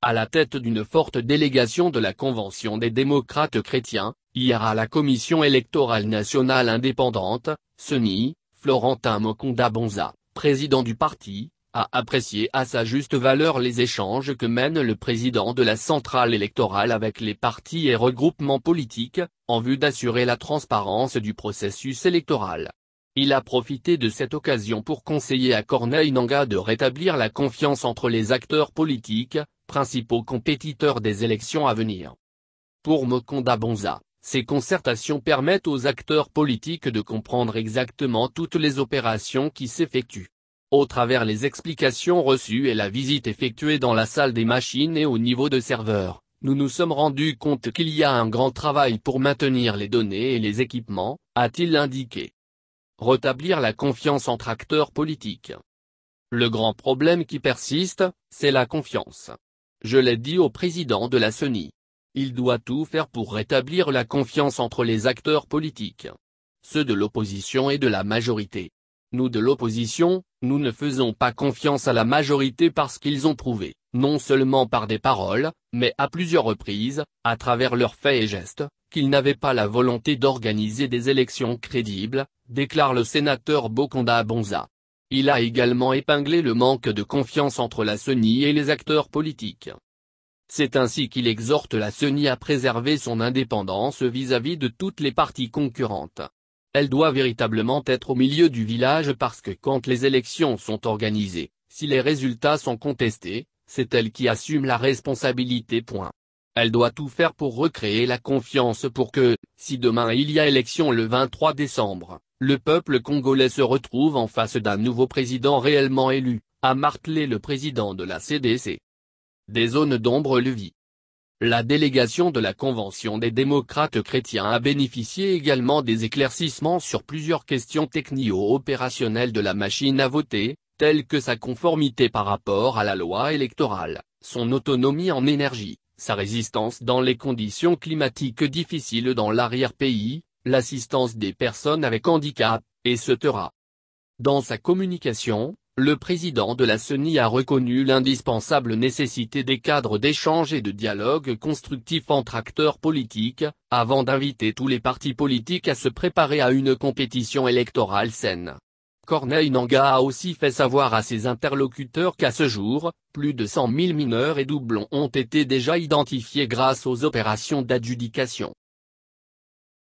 À la tête d'une forte délégation de la Convention des démocrates chrétiens, hier à la Commission électorale nationale indépendante, CENI, Florentin Mokonda-Bonza, président du parti, a apprécié à sa juste valeur les échanges que mène le président de la centrale électorale avec les partis et regroupements politiques, en vue d'assurer la transparence du processus électoral. Il a profité de cette occasion pour conseiller à Corneille Nangaa de rétablir la confiance entre les acteurs politiques, principaux compétiteurs des élections à venir. Pour Mokonda-Bonza, ces concertations permettent aux acteurs politiques de comprendre exactement toutes les opérations qui s'effectuent. Au travers les explications reçues et la visite effectuée dans la salle des machines et au niveau de serveurs, nous nous sommes rendus compte qu'il y a un grand travail pour maintenir les données et les équipements, a-t-il indiqué. Rétablir la confiance entre acteurs politiques. Le grand problème qui persiste, c'est la confiance. Je l'ai dit au président de la CENI. Il doit tout faire pour rétablir la confiance entre les acteurs politiques. Ceux de l'opposition et de la majorité. Nous de l'opposition, nous ne faisons pas confiance à la majorité parce qu'ils ont prouvé, non seulement par des paroles, mais à plusieurs reprises, à travers leurs faits et gestes, qu'ils n'avaient pas la volonté d'organiser des élections crédibles, déclare le sénateur Mokonda-Bonza. Il a également épinglé le manque de confiance entre la CENI et les acteurs politiques. C'est ainsi qu'il exhorte la CENI à préserver son indépendance vis-à-vis de toutes les parties concurrentes. Elle doit véritablement être au milieu du village parce que quand les élections sont organisées, si les résultats sont contestés, c'est elle qui assume la responsabilité. Elle doit tout faire pour recréer la confiance pour que, si demain il y a élection le 23 décembre, le peuple congolais se retrouve en face d'un nouveau président réellement élu, a martelé le président de la CDC. Des zones d'ombre le vit. La délégation de la Convention des démocrates chrétiens a bénéficié également des éclaircissements sur plusieurs questions technico-opérationnelles de la machine à voter, telles que sa conformité par rapport à la loi électorale, son autonomie en énergie, sa résistance dans les conditions climatiques difficiles dans l'arrière-pays, l'assistance des personnes avec handicap, etc. Dans sa communication, le président de la CENI a reconnu l'indispensable nécessité des cadres d'échange et de dialogue constructif entre acteurs politiques, avant d'inviter tous les partis politiques à se préparer à une compétition électorale saine. Corneille Nangaa a aussi fait savoir à ses interlocuteurs qu'à ce jour, plus de 100 000 mineurs et doublons ont été déjà identifiés grâce aux opérations d'adjudication.